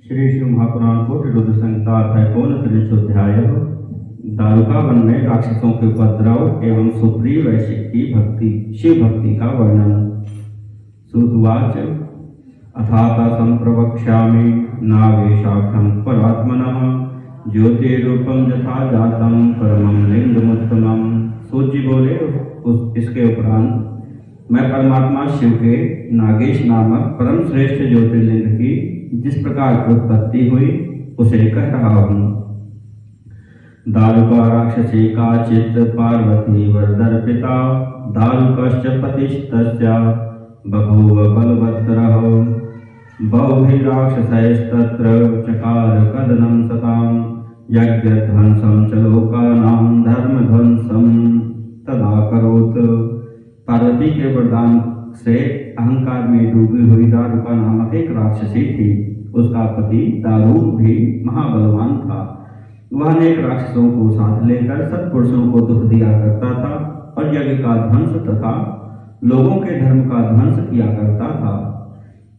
श्री शिव महापुराण कोटिरुद्र संहिता अध्याय 29 दारुका वन में राक्षसों के उपद्रव एवं सुप्रिय वैश्य की भक्ति शिव भक्ति का वर्णन। सुतवाच अथाता संप्रवक्ष्यामि नागेशाख्यं परात्मनः ज्योतिरूपम यथा जातम परमं लिंगमुत्तमं। सूत जी बोले, इसके उपरांत मैं परमात्मा शिव के नागेश नामक परम श्रेष्ठ ज्योतिर्लिंग की जिस प्रकार उत्पत्ति हुई उसे कह रहा हूँ। दारुका राक्षसी काचित् पार्वती वरदर्पिता दारुकश्च पतिस्तस्या बभूव बलवत्तरः बहुभिराक्षसैस्तत्र चकार कदनं सतां यज्ञध्वंसं च लोकानां धर्मध्वंसं तदा करोत्। पार्वती के वरदान से अहंकार में डूबी हुई दारुका नामक एक राक्षसी थी। उसका पति दारू भी महाबलवान था। वह अनेक राक्षसों को साथ लेकर सत्पुरुषों को दुख दिया करता था और यज्ञ का ध्वंस तथा लोगों के धर्म का ध्वंस किया करता था।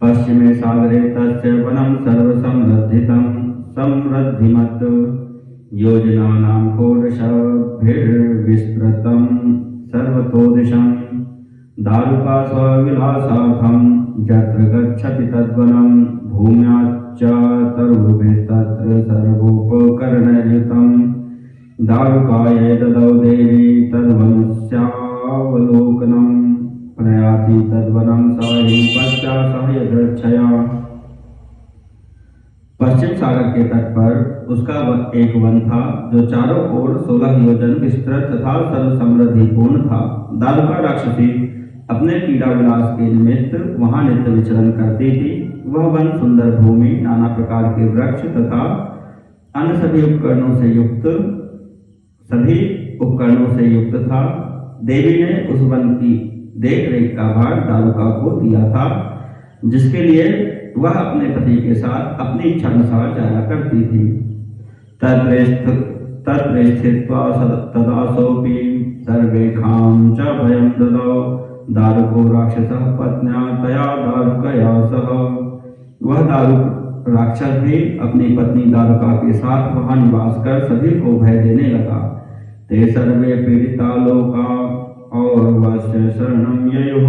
पश्चिमे सागरे तस्य वनं सर्वसमृद्धितं समृद्धिमत् योजनानां षोडशभिर्विस्तृतं सर्वतोदिशं दारुका स्वविलासार्थं यत्र गच्छति तद्वनं भूम्याच्च तरुभिस्तत्र सर्वोपकरणयुतं दारुकायै ददौ देवी तद्वनस्यावलोकनं प्रयाति तद्वनं सा हि पश्चा सह यदृच्छया। पश्चिम सागर के तट पर उसका एक वन था जो चारों ओर 16 योजन विस्तृत तथा सर्व समृद्धिपूर्ण था। दारुका राक्षसी अपने क्रीड़ा विलास के निमित्त वहां नित्य विचरण करती थी। वह वन सुंदर भूमि, नाना प्रकार के वृक्ष तथा अन्य सभी उपकरणों से युक्त था। देवी ने उस वन की देख रेख का भार दारुका को दिया था, जिसके लिए वह अपने पति के साथ अपनी इच्छा अनुसार जाया करती थी। तत्र स्थित्वा तदा सोऽपि सर्वेषां च भयं ददौ दारुको राक्षसः पत्न्या तया दारुकया सह। वह दारुक राक्षस भी अपनी पत्नी दारुका के साथ वहां निवास कर सभी को भय देने लगा। ते सर्वे पीड़िता लोका और वस्य शरणं ययुः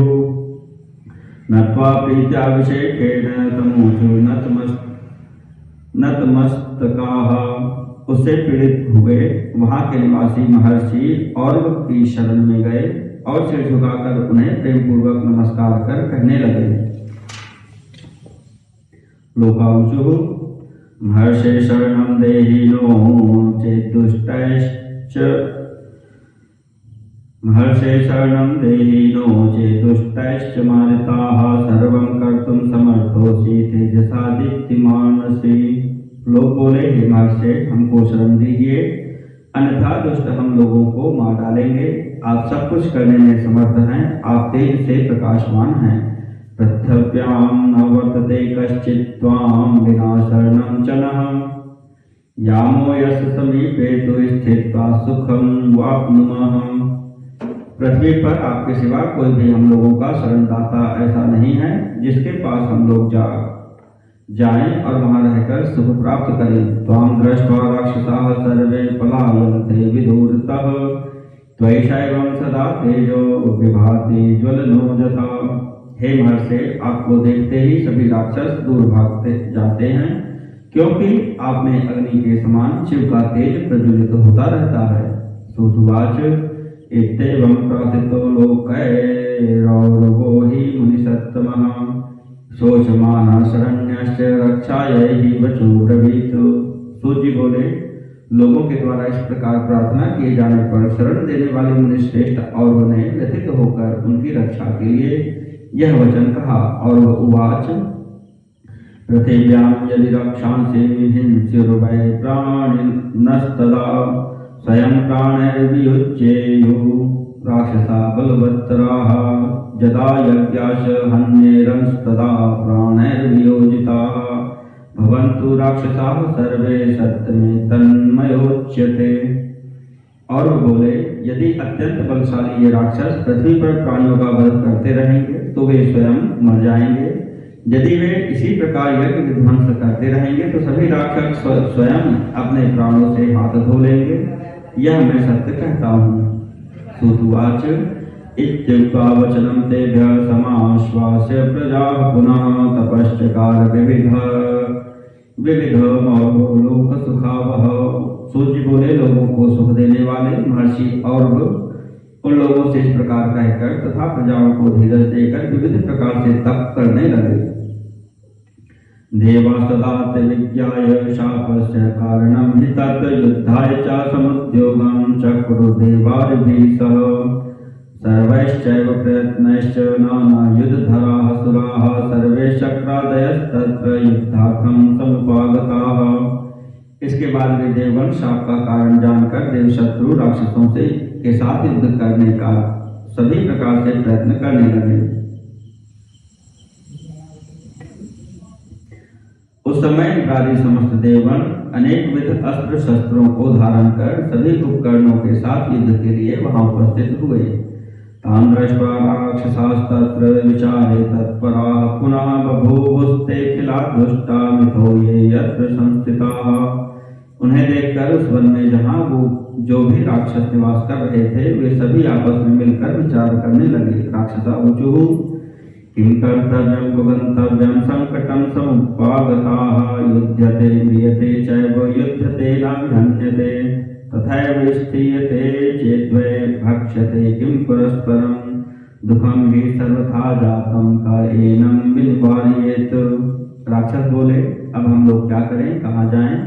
नत्वा प्रीत्याभिषेकेन तमूचु नतमस्तकाः। उससे पीड़ित हुए वहां के निवासी महर्षि और की शरण में गए और सिर झुकाकर उन्हें प्रेम पूर्वक नमस्कार कर कहने लगे। लोकाऊचुः महर्षे शरणं देहि नो चेदुष्टैश्च मानिताः सर्वं कर्तुं समर्थोऽसि तेजसा दीप्तिमानसि। लोग बोले, हे महर्षि, हमको शरण दीजिए, अन्यथा दुष्ट हम लोगों को मार डालेंगे। आप सब कुछ करने में समर्थ हैं, आप तेज से प्रकाशमान हैं। पृथिव्यां न वर्तते कश्चित् त्वां विना शरणं च नः यामो यस्य समीपे तु स्थित्वा सुखं वाप्नुमः। पृथ्वी पर आपके सिवा कोई भी हम लोगों का शरणदाता ऐसा नहीं है जिसके पास हम लोग जाएं और वहां रहकर सुख प्राप्त करें। त्वां दृष्ट्वा राक्षसाः सर्वे पलायन्ते विदूरतः त्वयैषैवं सदा तेजो विभाति ज्वलनो यथा। हे महर्षि, आपको देखते ही सभी राक्षस दूर भागते जाते हैं, क्योंकि आप में अग्नि के समान शिव का तेज प्रज्वलित होता रहता है। सुतवाच इत्येवं प्रार्थितो लोकैरौरवो हि मुनिसत्तमः शोचमानः शरण्यश्च रक्षायै हि वचो ब्रवीत। सूत जी बोले, लोगों के द्वारा इस प्रकार प्रार्थना किए जाने पर शरण देने वाले मुनि श्रेष्ठ और ने व्यथित होकर उनकी रक्षा के लिए यह वचन कहा। और वह उवाच पृथिव्यां यदि रक्षांसि हिंस्युर्वै प्राणिनस्तदा स्वयं प्राणैर्वियुज्येयुः राक्षसा बलवत्तराः यदा यज्ञाश हन्येरंस्तदा प्राणैर्वियोजिताः भवन्तु राक्षसाः सर्वे सत्यमे तन्मयोच्यते। और वो बोले, यदि अत्यंत बलशाली ये राक्षस पृथ्वी पर प्राणियों का वध करते रहेंगे तो वे स्वयं मर जाएंगे। यदि वे इसी प्रकार यज्ञ विध्वंस करते रहेंगे तो सभी राक्षस स्वयं अपने प्राणों से हाथ धो लेंगे। यह मैं सत्य कहता हूँ। सूतुवाच इत्युक्त्वा वचनं तेभ्यः समाश्वास्य प्रजाः पुनः तपश्चकार विविध लोक सुखावह। सूत जी बोले, लोगों को सुख देने वाले महर्षि और उन लोगों से इस प्रकार कहकर तथा प्रजाओं को धीरज देकर विविध प्रकार से तप करने लगे। देवास्तदात विज्ञाय शापस्य कारणं हि तत् युद्धाय च समुद्योगं चक्रुर्देवाभिः सह सर्वैश्चैव प्रयत्नैश्च नानायुधधराः सुराः सर्वे शक्रादयस्तत्र युद्धार्थं समुपागताः। इसके बाद वे देवगण शाप का कारण जानकर देव शत्रु राक्षसों से के साथ युद्ध करने का सभी प्रकार से प्रयत्न करने लगे। उस समय इंद्रादि समस्त देवगण अनेक विध अस्त्र शस्त्रों को धारण कर सभी उपकरणों के साथ युद्ध के लिए वहां उपस्थित हुए। तान् दृष्ट्वा राक्षसास्तत्र विचारे तत्पराः पुनः बभूवुस्ते खिला दुष्टा मिथो ये यत्र संस्थिताः। उन्हें देखकर उस वन में जहाँ वो जो भी राक्षस निवास कर रहे थे वे सभी आपस में मिलकर विचार करने लगे। राक्षसा ऊचुः किं कर्तव्यं कुगन्तव्यं संकटं समुपागताः युध्यते म्रियते चैव युध्यते न विहन्यते तथैव स्थीयते चेद्वै भक्ष्यते किं परस्परं दुःखं हि सर्वथा जातं कायेनं विनिवार्येत। राक्षस बोले, अब हम लोग क्या करें, कहाँ जाएं?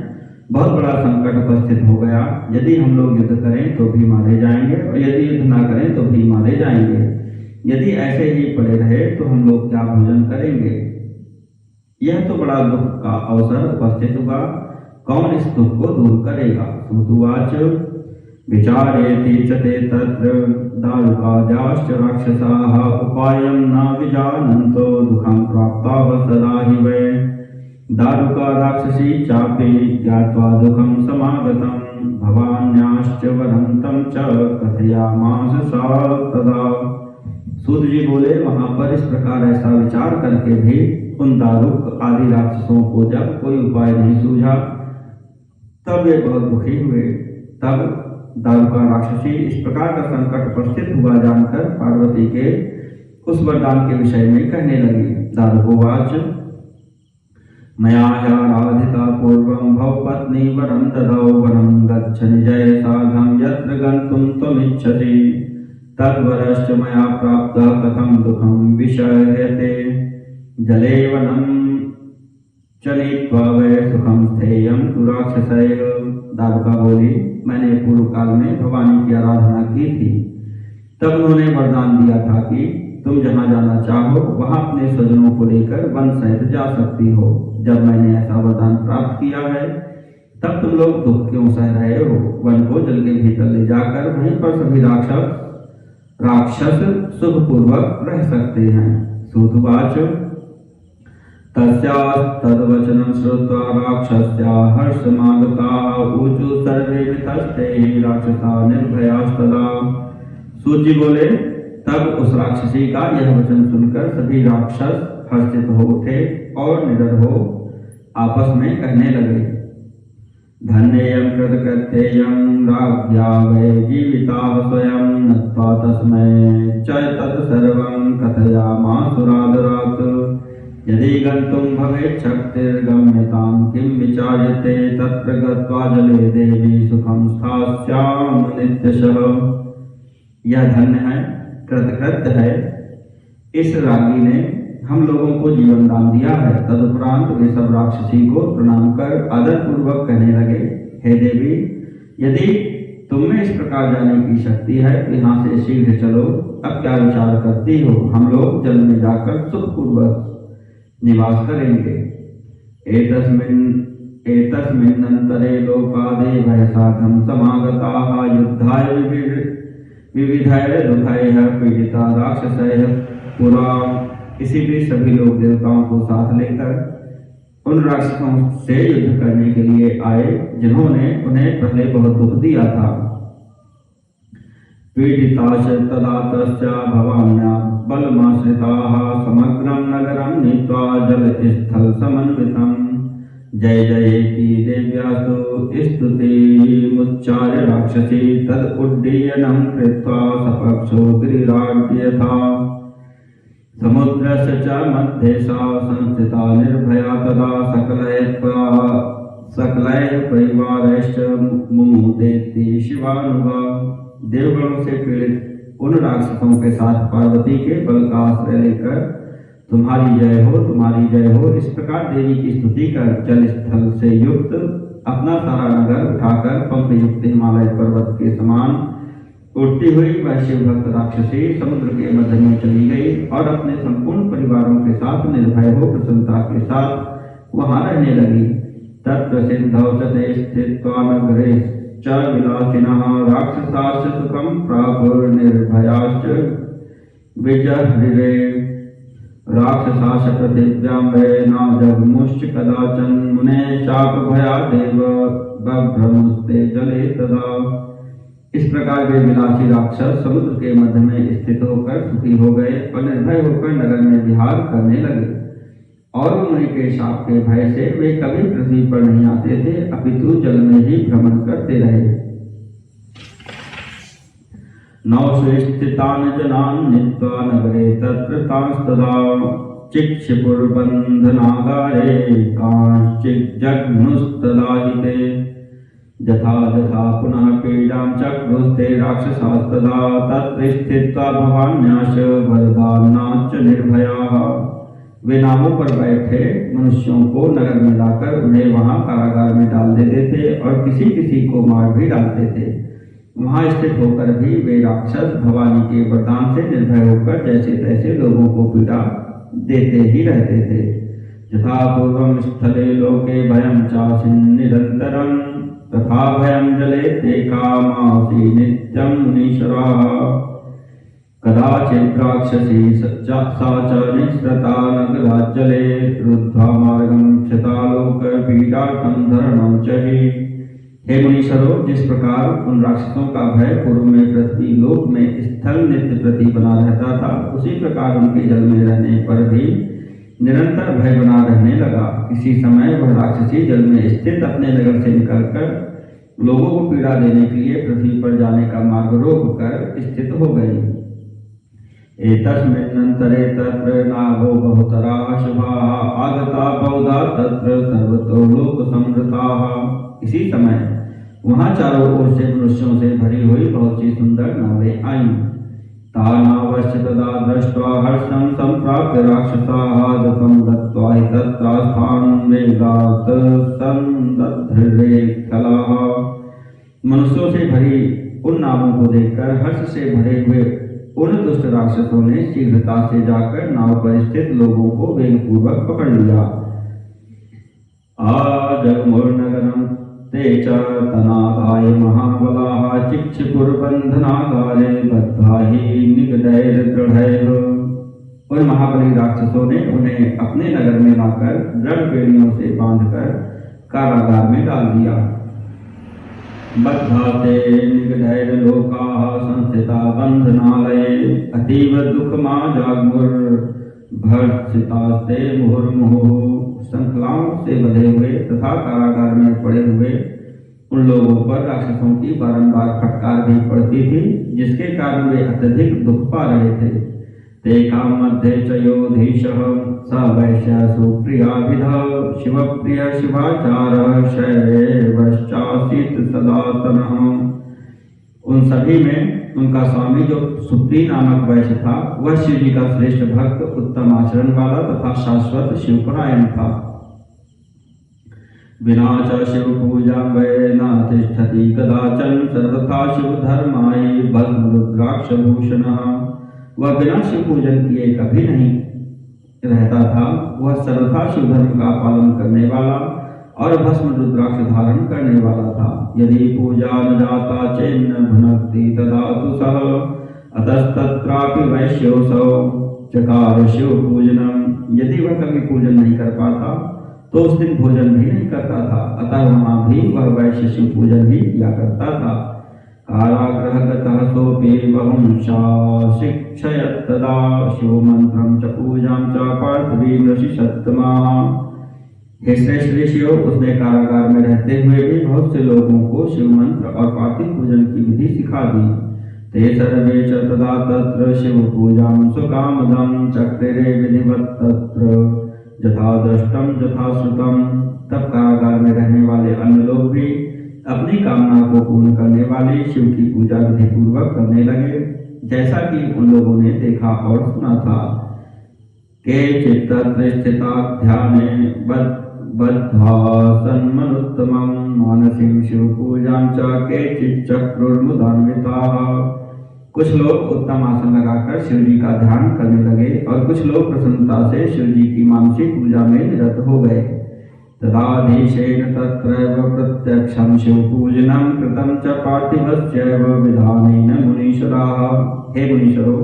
बहुत बड़ा संकट उपस्थित हो गया। यदि हम लोग युद्ध करें तो भी मारे जाएंगे और यदि युद्ध ना करें तो भी मारे जाएंगे। यदि ऐसे ही पड़े रहे तो हम लोग क्या भोजन करेंगे? यह तो बड़ा दुख का अवसर उपस्थित हुआ, कौन इस दुख को दूर करेगा? सूतुवाच विचारेति च ते तत्र दारुकाद्याश्च राक्षसाः उपायं न विजानन्तो दुःखं प्राप्ताः सदा हि वै। दारुका राक्षसी चापि ज्ञात्वा दुःखं समागतं भवान्याश्च वरं तं च कथयामास सा तदा। सूत जी बोले, वहां पर इस प्रकार ऐसा विचार करके भी उन दारुक आदि राक्षसों को जब कोई उपाय नहीं सूझा तब वे बहुत दुखी हुए। तब दारुका राक्षसी इस प्रकार का संकट उपस्थित हुआ जानकर पार्वती के उस वरदान के विषय में कहने लगी। दारुकोवाच मया ह्याराधिता पूर्वं भवपत्नी वरं ददौ वरं गच्छ निजय साधं यत्र गन्तुं त्वमिच्छसि तद्वरश्च मया प्राप्तः कथं दुःखं विषह्यते जले वनं चलित्वा वै सुखं स्थेयं तु राक्षसैः। दारुका बोली, मैंने पूर्व काल में भवानी की आराधना की थी, तब उन्होंने वरदान दिया था कि तुम जहाँ जाना चाहो वहाँ अपने स्वजनों को लेकर वन सहित जा सकती हो। जब मैंने ऐसा वरदान प्राप्त किया है तब तुम लोग दुख क्यों सह रहे हो? वन को जल के भीतर ले जाकर वहीं पर सभी राक्षस सुखपूर्वक रह सकते हैं। सूतवाच तस्यास्तद्वचनं श्रुत्वा राक्षस्या हर्षमागताः ऊचु सर्वे वितस्ते राक्षसा निर्भयास्तदा। सूत जी बोले, तब उस राक्षसी का यह वचन सुनकर सभी राक्षस हर्षित हो उठे और निडर हो आपस में कहने लगे, धन्येयं कृतकृत्येयं राज्ञा वै जीविताः स्वयं नत्वा तस्मै च तत्सर्वं कथयामासुरादरात् यदि गन्तुं भवेत् शक्तिर्गम्यतां किं विचार्यते तत्र गत्वा जले देवी सुखं स्थास्यामि नित्यशः। यह धन्य है, कृतकृत्य है, इस राज्ञी ने हम लोगों को जीवन दान दिया है। तदुपरांत वे सब राक्षसी को प्रणाम कर आदर पूर्वक कहने लगे, हे देवी, यदि तुम में इस प्रकार जाने की शक्ति है तो यहाँ से शीघ्र चलो। अब क्या विचार करती हो? हम लोग जल में जाकर सुखपूर्वक निवास करेंगे। एतस्मिन्नन्तरे लोकादेवः साधं समागताः युद्धाय विविधैः दुःखैः पीडिता राक्षसैः पुरा। इसी बीच सभी लोग देवताओं को साथ लेकर उन राक्षसों से युद्ध करने के लिए आए जिन्होंने उन्हें पहले बहुत दुख दिया था। पीडिताश तदा तस्या भवान्या बलमाश्रिताः समग्रं नगरं नीत्वा जलस्थल समन्वितम्। जय जयेति देव्यास्तु स्तुतिमुच्चार्य राक्षसी तदुड्डीयनं कृत्वा सपक्षो गिरिराड्यथा। समुद्रस्य च मध्ये सा संस्थिता निर्भया तदा सकलैः परिवारैश्च मुमुदेति शिवानुगा। देवगणों से पीड़ित उन राक्षसों के साथ पार्वती के बल का आश्रय लेकर तुम्हारी जय हो, तुम्हारी जय हो, इस प्रकार देवी की स्तुति कर जल स्थल से युक्त अपना सारा नगर उठाकर पंख युक्त हिमालय पर्वत के समान उड़ती हुई वह शिव भक्त राक्षसी समुद्र के मध्य में चली गई और अपने संपूर्ण परिवारों के साथ निर्भय हो प्रसन्नता के साथ वहां रहने लगी। तत्र सिंधौ च ते स्थित्वा नगरे च विलासिनः राक्षसाश्च सुखं प्रापुर्निर्भयाश्च विजहृरे। राक्षसाश्च पृथिव्यां वै न जग्मुश्च कदाचन मुने शापभयादेव बभ्रमुस्ते जले तदा। इस प्रकार वे विलासी राक्षस समुद्र के मध्य में स्थित होकर सुखी हो गए और निर्भय होकर नगर में विहार करने लगे और मुनि के शाप के भय से वे कभी पृथ्वी पर नहीं आते थे, अपितु जल में ही भ्रमण करते रहे। नौषु स्थितान् जनान् नीत्वा नगरे तत्र तांस्तदा चिक्षिपुर्बन्धनागारे कांश्चिज्जघ्नुस्तदा हिते। यथा यथा पुनः पीडां चक्रुस्ते राक्षसास्तदा तत्र स्थित्वा भवान्याश वरदानाश्च निर्भयाः। वे नावों पर बैठे मनुष्यों को नगर में लाकर उन्हें वहां कारागार में डाल देते थे और किसी किसी को मार भी डालते थे। वहां स्थित होकर भी वे राक्षस भवानी के वरदान से निर्भय होकर जैसे तैसे लोगों को पीड़ा देते ही रहते थे। यथा पूर्वं स्थले लोके भयं चासीन् निरन्तरं तथा भयं जले ते कामासि नित्यं मुनीश्वराः। कदाचित् राक्षसी सा च निःसृता नगराज्जले रुद्ध्वा मार्गं क्षतालोकपीडार्थं धरणं च हि। हे मुनीश्वरों, जिस प्रकार उन राक्षसों का भय पूर्व में पृथ्वी लोक में स्थल नित्य प्रति बना रहता था, उसी प्रकार उनके जल में रहने पर भी निरंतर भय बना रहने लगा। किसी समय वह राक्षसी जल में स्थित अपने नगर से निकलकर लोगों को पीड़ा देने के लिए पृथ्वी पर जाने का मार्ग रोक कर स्थित हो गई। एतस्मिन्नन्तरे तत्र नागो बहुतराः शुभाः आगता बहुधा तत्र सर्वतो लोक संवृताः। इसी समय वहां चारों ओर से मनुष्यों से भरी हुई बहुत सी सुंदर नावें आईं। तानावश्च तदा दृष्ट्वा हर्षं सम्प्राप्य राक्षसाः दुःखं गत्वा हि तत्रास्थान् वेगात् सन्दध्रिरे खलाः। मनुष्यों से भरी उन नावों को देखकर हर्ष से भरे हुए उन दुष्ट राक्षसों ने शीघ्रता से जाकर नाव पर स्थित लोगों को वेगपूर्वक पकड़ लिया। आजगमुर्नगरं ते च तनागाय महाबलाः चिक्षिपुर्बन्धनागारे बद्धा हि निगडैर्दृढैः। उन महाबली राक्षसों ने उन्हें अपने नगर में लाकर दृढ़ बेड़ियों से बांधकर कारागार में डाल दिया। बद्धा ते निगडैर्लोकाः संस्थिता बन्धनालये अतीव दुःखमा जाग्मुर्भर्त्सितास्ते मुहुर्मुहुः। श्रृंखलाओं से बंधे हुए तथा कारागार में पड़े हुए उन लोगों पर राक्षसों की बारंबार फटकार भी पड़ती थी, जिसके कारण वे अत्यधिक दुख पा रहे थे। ते काम मध्ये च योधीशः स वैश्य सुप्रियाभिधः शिवप्रिय शिवाचारः शैवश्चासीत् सदातनः। उन सभी में उनका स्वामी जो सुप्री नामक वैश्य था, वह शिव जी का श्रेष्ठ भक्त, उत्तम आचरण वाला तथा शाश्वत शिवपरायण था। विना च शिव पूजा वै न तिष्ठति कदाचन सर्वथा शिव धर्माय भस्म रुद्राक्ष भूषणः। वह बिना शिव पूजन किए कभी नहीं रहता था। वह सर्वथा शिव धर्म का पालन करने वाला और भस्म रुद्राक्ष धारण करने वाला था। यदि पूजा न जाता चेन्न भुनक्ति तदा तु सः अतस्तत्रापि वैश्योऽसौ चकार शिव पूजनम। यदि वह कभी पूजन नहीं कर पाता तो उस दिन भोजन भी नहीं करता था, अतः वहां भी वह वैश्य शिव पूजन ही किया करता था। कारागृहगतः सोऽपि बहुंशा शिक्षयत् तदा शिवमन्त्रं च पूजां च पार्थिवीं ऋषिसत्तमाः। हे श्रेष्ठ ऋषियों, उसने कारागार में रहते हुए भी बहुत से लोगों को शिव मंत्र और पार्थिव पूजन की विधि सिखा दी। ते सर्वे च तदा तत्र शिव पूजां सुकामदं चक्रिरे विधिवत् तत्र यथा दृष्टं यथा श्रुतम्। तब कारागार में रहने वाले अन्य लोग भी अपनी कामना को पूर्ण करने वाले शिव की पूजा विधि पूर्वक करने लगे, जैसा कि उन लोगों ने देखा और सुना था। केचित् तत्र स्थिता ध्याने बद्धा सन्मनुत्तमं मानसीं शिवपूजां च केचित् चक्रुर्मुदान्विताः। कुछ लोग उत्तम आसन लगाकर शिव जी का ध्यान करने लगे और कुछ लोग प्रसन्नता से शिव जी की मानसिक पूजा में निरत हो गए। तदाधीशेन तत्रैव प्रत्यक्षं शिवपूजनं कृतं च पार्थिवस्यैव विधानेन मुनीश्वराः। हे मुनीश्वरों,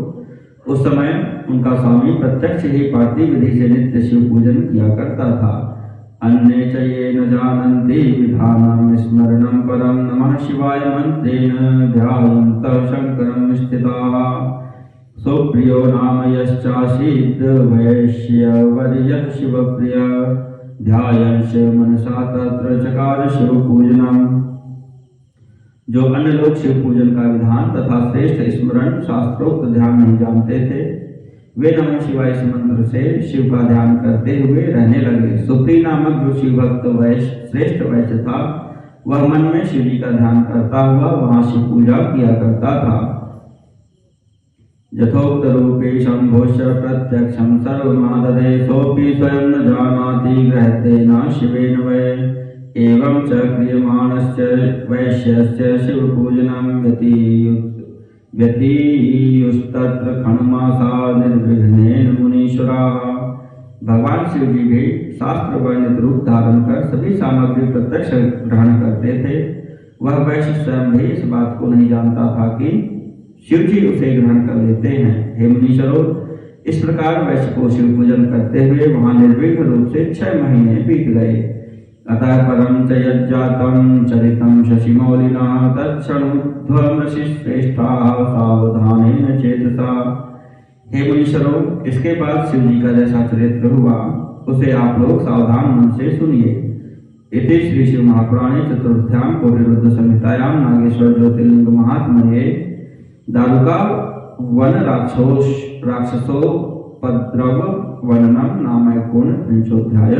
उस समय उनका स्वामी प्रत्यक्ष ही पार्थिव विधि से नित्य शिव पूजन किया करता था। अन्ये च ये न जानन्ति विधानं स्मरणं परं नमः शिवाय मंत्रेण ध्यायन्तः शङ्करं स्थिताः। सुप्रियो नाम यश्चासीत् वैश्यवर्यः शिवप्रियः ध्यायंश मनसा तत्र चकार शिव पूजनम। जो अन्य लोग शिव पूजन का विधान तथा श्रेष्ठ स्मरण शास्त्रोक्त ध्यान नहीं जानते थे, वे नमः शिवाय मंत्र से शिव का ध्यान करते हुए रहने लगे। सुप्री नामक जो शिव भक्त वैश्य श्रेष्ठ वैश्य था, वह मन में शिव जी का ध्यान करता हुआ वहां शिव पूजा किया करता था। यथोक्त रूपे शंभोश्च प्रत्यक्षं सर्वमाददे सोऽपि स्वयं न जानाति ग्रहतेन शिवेन वै। एवं च क्रियमाणश्च वैश्यस्य शिवपूजनं व्यतीयुस्तत्र खण्डमासा निर्विघ्नेन मुनीश्वराः। भगवान शिव जी भी शास्त्र वर्णित रूप धारण कर सभी सामग्री प्रत्यक्ष ग्रहण करते थे। वह वैश्य स्वयं भी इस बात को नहीं जानता था कि शिव जी उसे ग्रहण कर लेते हैं। हे मुनीश्वरों, इस प्रकार वैश्य को शिव पूजन करते हुए वहां निर्विघ्न रूप से 6 महीने बीत गए। अतः परम च यज्जातं चरितं शशिमौलिना तत्क्षणोध्वं ऋषिश्रेष्ठाः सावधानेन चेतसा। हे मुनीश्वरों, इसके बाद शिव जी का जैसा चरित्र हुआ उसे आप लोग सावधान मन से सुनिए। इति श्री शिव महापुराणे चतुर्थ्यां कोटिरुद्र संहितायां नागेश्वर ज्योतिर्लिंग महात्म्ये दारुका वन राक्षसोपद्रव वर्णनम नाम 19 अध्याय।